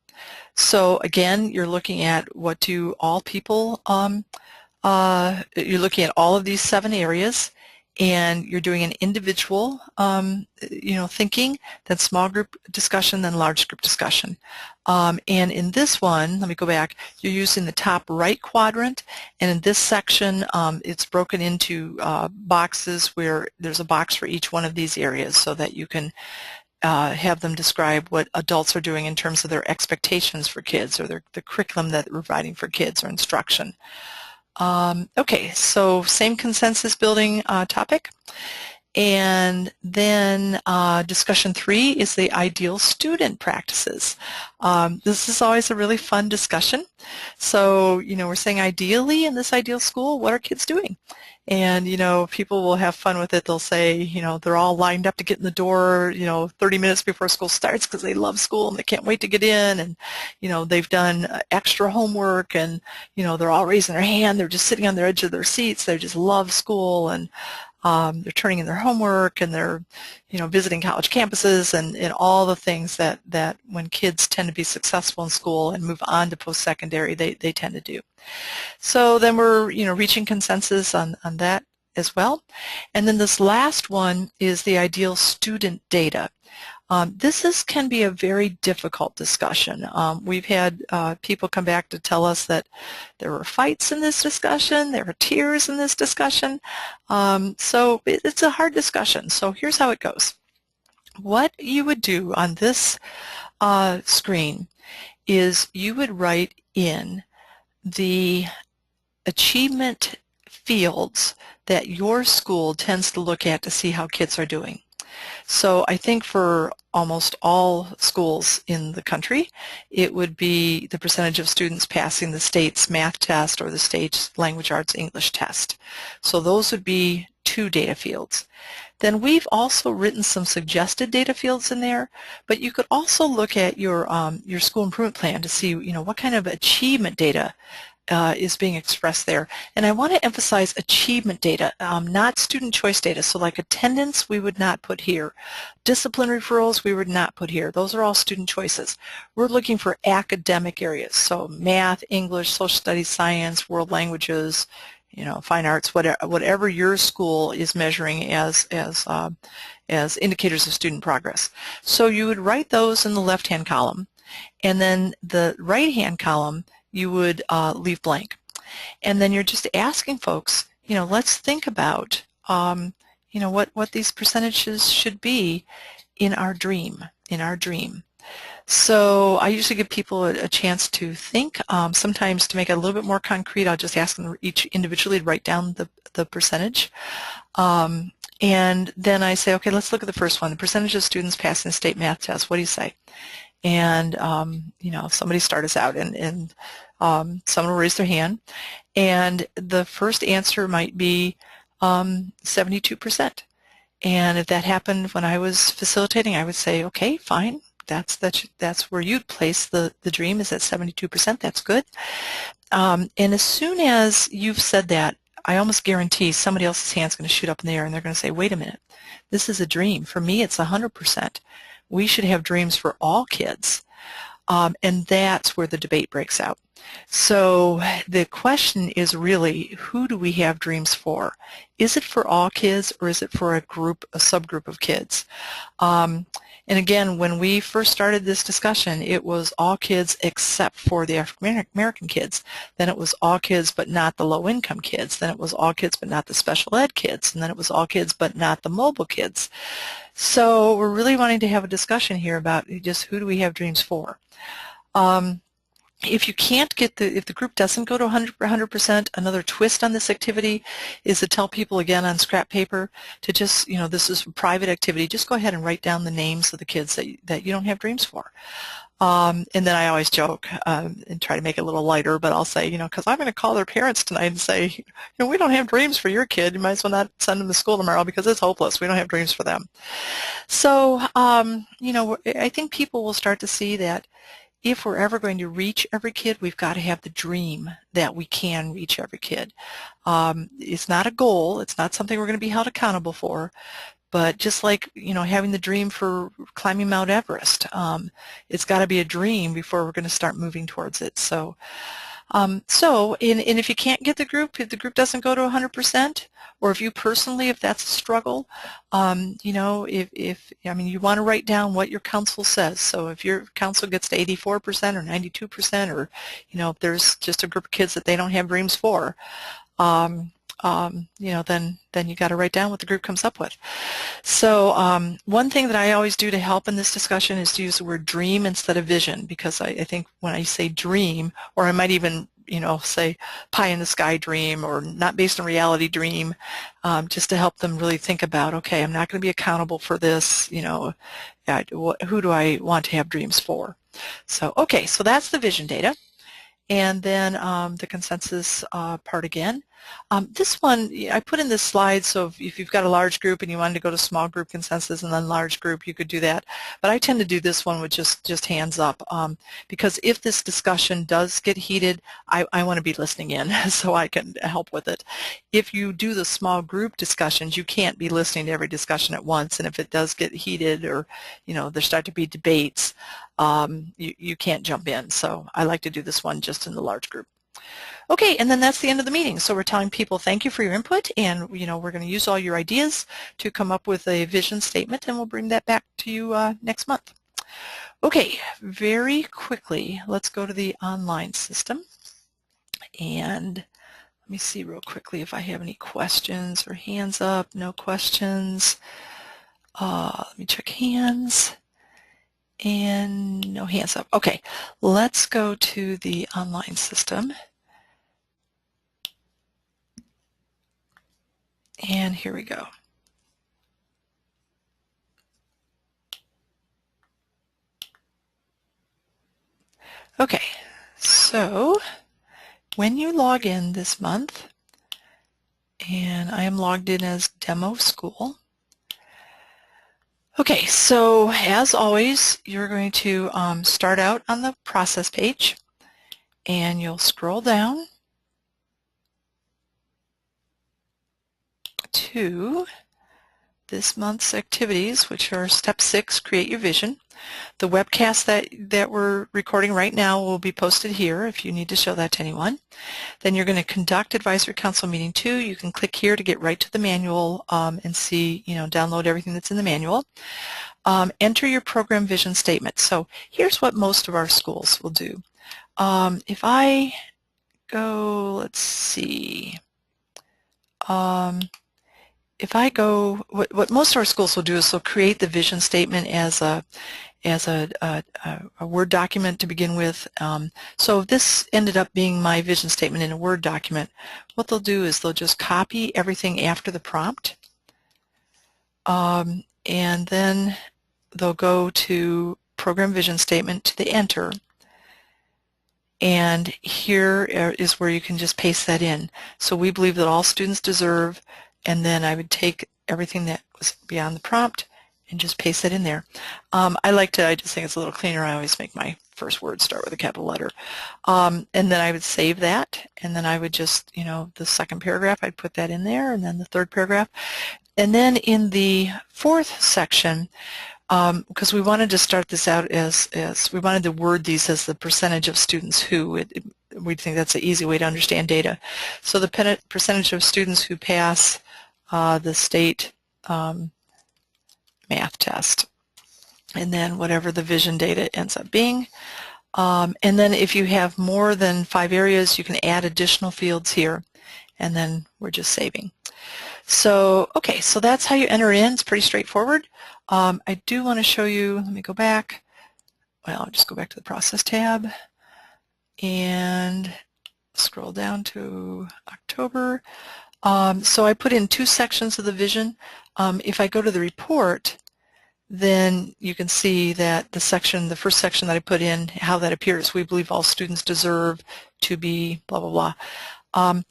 So again, you're looking at what do all people, you're looking at all of these 7 areas, and you're doing an individual, thinking, then small group discussion, then large group discussion. And in this one, let me go back, you're using the top right quadrant, and in this section, it's broken into boxes where there's a box for each one of these areas so that you can have them describe what adults are doing in terms of their expectations for kids, or the curriculum that they're providing for kids, or instruction. Okay, so same consensus building topic. And then discussion 3 is the ideal student practices. This is always a really fun discussion. So, we're saying ideally in this ideal school, what are kids doing? And, people will have fun with it. They'll say, they're all lined up to get in the door, 30 minutes before school starts because they love school and they can't wait to get in. And, they've done extra homework, and, they're all raising their hand. They're just sitting on the edge of their seats. They just love school, and they're turning in their homework, and they're, visiting college campuses, and all the things that when kids tend to be successful in school and move on to post-secondary, they tend to do. So then we're, reaching consensus on that as well. And then this last one is the ideal student data. Can be a very difficult discussion. We've had people come back to tell us that there were fights in this discussion, there were tears in this discussion, so it's a hard discussion. So here's how it goes. What you would do on this screen is you would write in the achievement fields that your school tends to look at to see how kids are doing. So I think for almost all schools in the country, it would be the percentage of students passing the state's math test or the state's language arts English test. So those would be 2 data fields. Then we've also written some suggested data fields in there, but you could also look at your school improvement plan to see, what kind of achievement data is being expressed there. And I want to emphasize achievement data, not student choice data. So like attendance, we would not put here. Discipline referrals, we would not put here. Those are all student choices. We're looking for academic areas. So math, English, social studies, science, world languages, fine arts, whatever your school is measuring as indicators of student progress. So you would write those in the left-hand column, and then the right-hand column you would leave blank. And then you're just asking folks, let's think about, what these percentages should be in our dream, So I usually give people a chance to think. Sometimes to make it a little bit more concrete, I'll just ask them each individually to write down the percentage. And then I say, okay, let's look at the first one, the percentage of students passing the state math test. What do you say? And somebody start us out, and someone will raise their hand, and the first answer might be 72%. And if that happened when I was facilitating, I would say, okay, fine, that's where you'd place the dream, is at 72%. That's good. And as soon as you've said that, I almost guarantee somebody else's hand's going to shoot up in the air, and they're going to say, wait a minute, this is a dream. For me, it's 100%. We should have dreams for all kids, and that's where the debate breaks out. So the question is really, who do we have dreams for? Is it for all kids, or is it for a subgroup of kids? And again, when we first started this discussion, it was all kids except for the African American kids. Then it was all kids but not the low-income kids. Then it was all kids but not the special ed kids. And then it was all kids but not the mobile kids. So we're really wanting to have a discussion here about just who do we have dreams for. If you can't get if the group doesn't go to 100%, another twist on this activity is to tell people again on scrap paper to just, this is a private activity, just go ahead and write down the names of the kids that you don't have dreams for. And then I always joke and try to make it a little lighter, but I'll say, because I'm going to call their parents tonight and say, we don't have dreams for your kid. You might as well not send them to school tomorrow because it's hopeless. We don't have dreams for them. So, I think people will start to see that if we're ever going to reach every kid, we've got to have the dream that we can reach every kid. It's not a goal. It's not something we're going to be held accountable for. But just like, having the dream for climbing Mount Everest, it's got to be a dream before we're going to start moving towards it. So, and if you can't get the group, if the group doesn't go to 100%, or if you personally, if that's a struggle, you want to write down what your council says. So if your council gets to 84% or 92%, or, if there's just a group of kids that they don't have dreams for, then you got to write down what the group comes up with. So one thing that I always do to help in this discussion is to use the word dream instead of vision, because I think when I say dream, or I might even say pie in the sky dream, or not based on reality dream, just to help them really think about, okay, I'm not going to be accountable for this, who do I want to have dreams for? So, okay, so that's the vision data. And then the consensus part again. This one, I put in this slide, so if you've got a large group and you wanted to go to small group consensus and then large group, you could do that. But I tend to do this one with just hands up, because if this discussion does get heated, I want to be listening in so I can help with it. If you do the small group discussions, you can't be listening to every discussion at once, and if it does get heated, or there start to be debates, you can't jump in. So I like to do this one just in the large group. Okay, and then that's the end of the meeting. So we're telling people thank you for your input, and we're going to use all your ideas to come up with a vision statement, and we'll bring that back to you next month. Okay, very quickly, let's go to the online system. And let me see real quickly if I have any questions or hands up. No questions. Let me check hands. And no hands up. Okay, let's go to the online system. And here we go. Okay, so when you log in this month, and I am logged in as Demo School. Okay, so as always, you're going to start out on the process page, and you'll scroll down to this month's activities, which are Step 6, Create Your Vision. The webcast that we're recording right now will be posted here if you need to show that to anyone. Then you're going to conduct Advisory Council Meeting 2. You can click here to get right to the manual and see, download everything that's in the manual. Enter your program vision statement. So here's what most of our schools will do. If I go, let's see, if I go, what most of our schools will do is they'll create the vision statement as a Word document to begin with. So if this ended up being my vision statement in a Word document, what they'll do is they'll just copy everything after the prompt, and then they'll go to Program Vision Statement to the Enter, and here is where you can just paste that in. So we believe that all students deserve, and then I would take everything that was beyond the prompt and just paste that in there. I just think it's a little cleaner. I always make my first word start with a capital letter. And then I would save that, and then I would just, the second paragraph, I'd put that in there, and then the third paragraph. And then in the fourth section, because we wanted to start this out as we wanted to word these as the percentage of students who, we think that's an easy way to understand data. So the percentage of students who pass the state math test, and then whatever the vision data ends up being. And then if you have more than 5 areas, you can add additional fields here, and then we're just saving. So, okay, so that's how you enter in. It's pretty straightforward. I do want to show you, let me go back. Well, I'll just go back to the process tab and scroll down to October. So I put in 2 sections of the vision. If I go to the report, then you can see that the first section that I put in, how that appears. We believe all students deserve to be blah, blah, blah.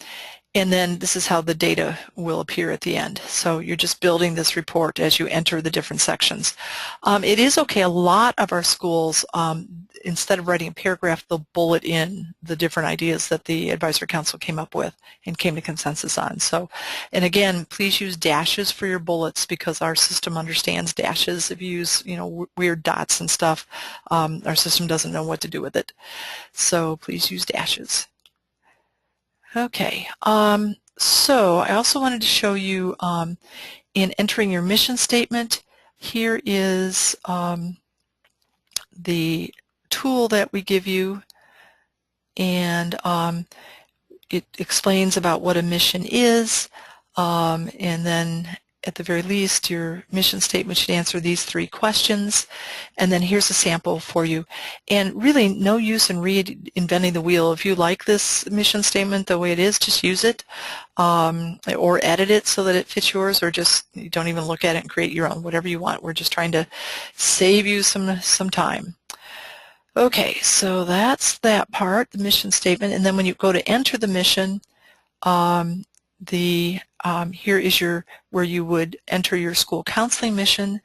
And then this is how the data will appear at the end. So you're just building this report as you enter the different sections. It is okay. A lot of our schools, instead of writing a paragraph, they'll bullet in the different ideas that the Advisory Council came up with and came to consensus on. So, and again, please use dashes for your bullets because our system understands dashes. If you use, weird dots and stuff, our system doesn't know what to do with it. So please use dashes. Okay, so I also wanted to show you in entering your mission statement, here is the tool that we give you, and it explains about what a mission is, and then at the very least your mission statement should answer these 3 questions, and then here's a sample for you. And really no use in reinventing the wheel. If you like this mission statement the way it is, just use it, or edit it so that it fits yours, or just you don't even look at it and create your own, whatever you want. We're just trying to save you some time. Okay, so that's that part, the mission statement, and then when you go to enter the mission, here is where you would enter your school counseling mission,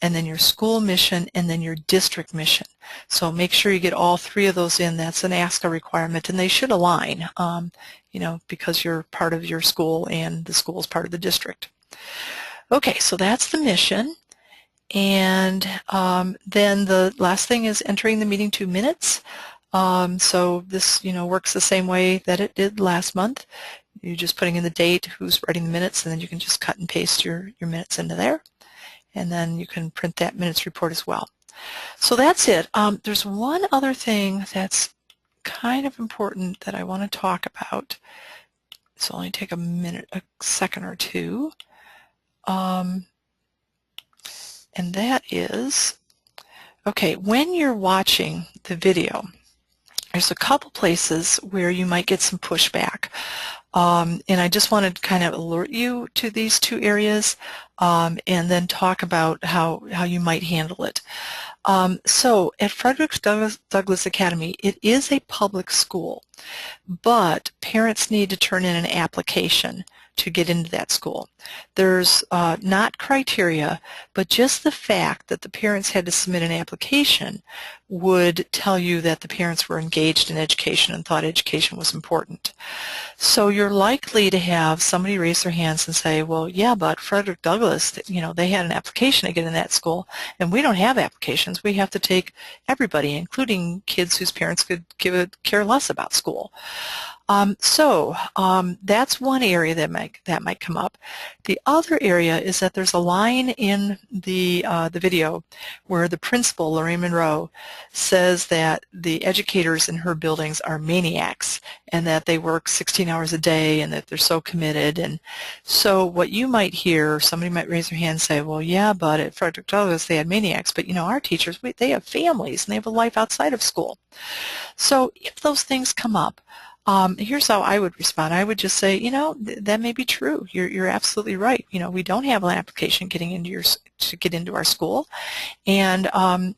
and then your school mission, and then your district mission. So make sure you get all 3 of those in. That's an ASCA requirement, and they should align, because you're part of your school and the school is part of the district. Okay, so that's the mission. And then the last thing is entering the meeting 2 minutes. So this, works the same way that it did last month. You're just putting in the date, who's writing the minutes, and then you can just cut and paste your minutes into there. And then you can print that minutes report as well. So that's it. There's one other thing that's kind of important that I want to talk about. This will only take a second or two. And that is, okay, when you're watching the video, there's a couple places where you might get some pushback. And I just wanted to kind of alert you to these two areas and then talk about how you might handle it. So at Frederick Douglass Academy, it is a public school, but parents need to turn in an application to get into that school. There's not criteria, but just the fact that the parents had to submit an application would tell you that the parents were engaged in education and thought education was important. So you're likely to have somebody raise their hands and say, well, yeah, but Frederick Douglass, they had an application to get in that school, and we don't have applications. We have to take everybody, including kids whose parents could care less about school. That's one area that might come up. The other area is that there's a line in the video where the principal, Lorraine Monroe, says that the educators in her buildings are maniacs and that they work 16 hours a day and that they're so committed. And so what you might hear, somebody might raise their hand and say, well, yeah, but at Frederick Douglass they had maniacs, but our teachers, they have families and they have a life outside of school. So if those things come up, here's how I would respond. I would just say, that may be true. You're absolutely right. We don't have an application to get into our school, and our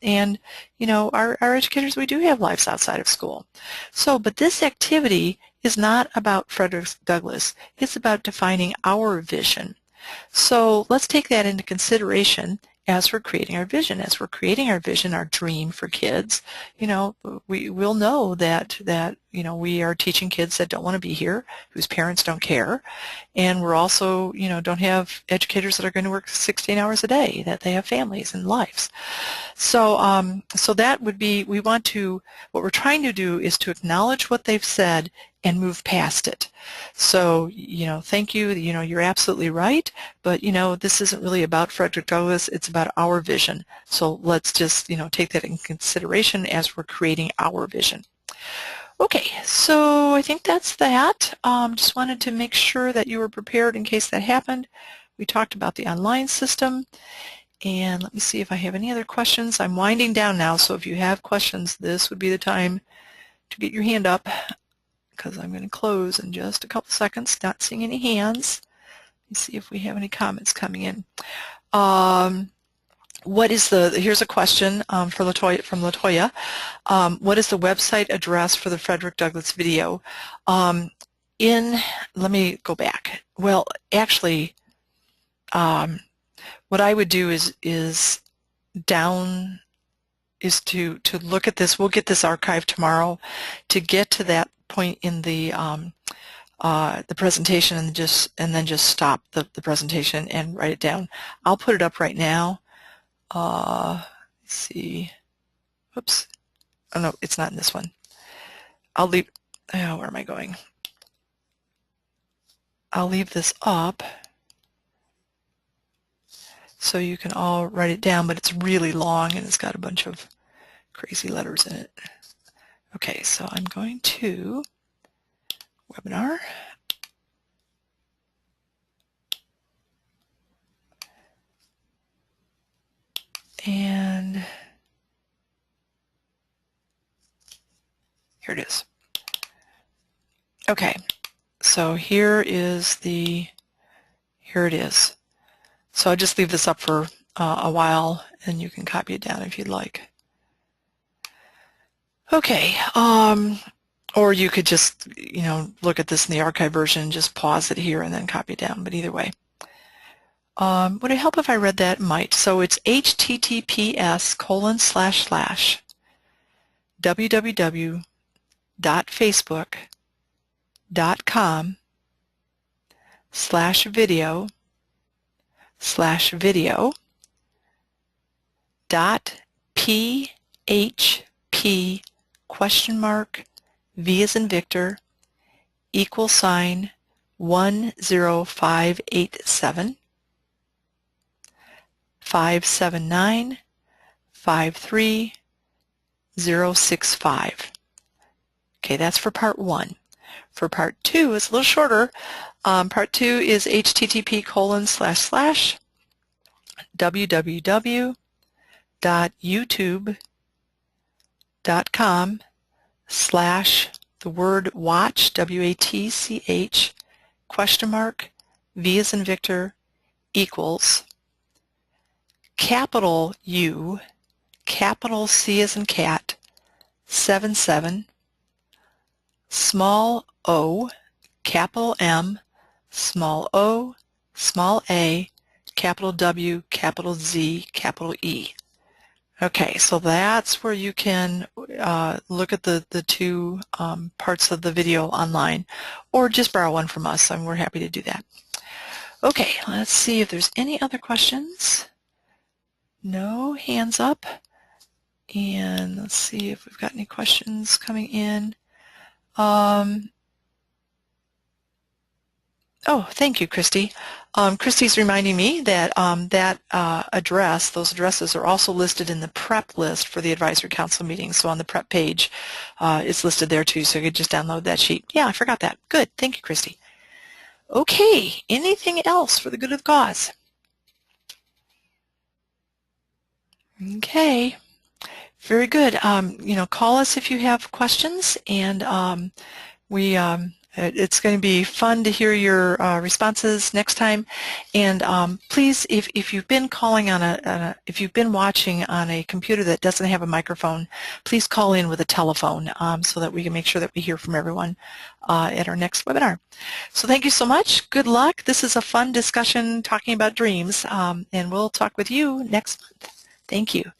educators, we do have lives outside of school. So, but this activity is not about Frederick Douglass. It's about defining our vision. So let's take that into consideration as we're creating our vision. As we're creating our vision, our dream for kids, we will know that we are teaching kids that don't want to be here, whose parents don't care, and we're also, don't have educators that are going to work 16 hours a day, that they have families and lives. So, so that would be, what we're trying to do is to acknowledge what they've said and move past it. So, thank you, you're absolutely right, but, this isn't really about Frederick Douglass, it's about our vision. So let's just, take that in consideration as we're creating our vision. Okay, so I think that's that. Just wanted to make sure that you were prepared in case that happened. We talked about the online system, and let me see if I have any other questions. I'm winding down now, so if you have questions, this would be the time to get your hand up, because I'm going to close in just a couple seconds. Not seeing any hands. Let me see if we have any comments coming in. Here's a question from Latoya. What is the website address for the Frederick Douglass video? Let me go back. Well, actually, what I would do is to look at this. We'll get this archived tomorrow. To get to that point in the presentation and then just stop the presentation and write it down. I'll put it up right now. Let's see. Oops. Oh no, it's not in this one. I'll leave. Oh, where am I going? I'll leave this up so you can all write it down, but it's really long and it's got a bunch of crazy letters in it. Okay, so I'm going to webinar. And here it is. Okay, so here it is. So I'll just leave this up for a while and you can copy it down if you'd like. Okay, or you could just, look at this in the archive version, just pause it here and then copy it down, but either way. Would it help if I read that? It might. So it's https://www.facebook.com/video.php question mark, V as in Victor, equal sign 10587 579 53065. Okay, that's for part 1. For part 2, it's a little shorter. Part 2 is http://www.youtube.com/the word watch, W-A-T-C-H, question mark, V as in Victor, equals capital U, capital C as in cat, 77, small o, capital M, small o, small a, capital W, capital Z, capital E. Okay, so that's where you can look at the two parts of the video online, or just borrow one from us, and we're happy to do that. Okay, let's see if there's any other questions. No hands up. And let's see if we've got any questions coming in. Oh, thank you, Christy. Christy's reminding me that those addresses are also listed in the prep list for the advisory council meeting. So on the prep page, it's listed there too, so you could just download that sheet. Yeah, I forgot that. Good. Thank you, Christy. Okay, anything else for the good of the cause? Okay, very good. Call us if you have questions, and it's going to be fun to hear your responses next time. And please, if you've been calling on if you've been watching on a computer that doesn't have a microphone, please call in with a telephone so that we can make sure that we hear from everyone at our next webinar. So thank you so much. Good luck. This is a fun discussion talking about dreams, and we'll talk with you next month. Thank you.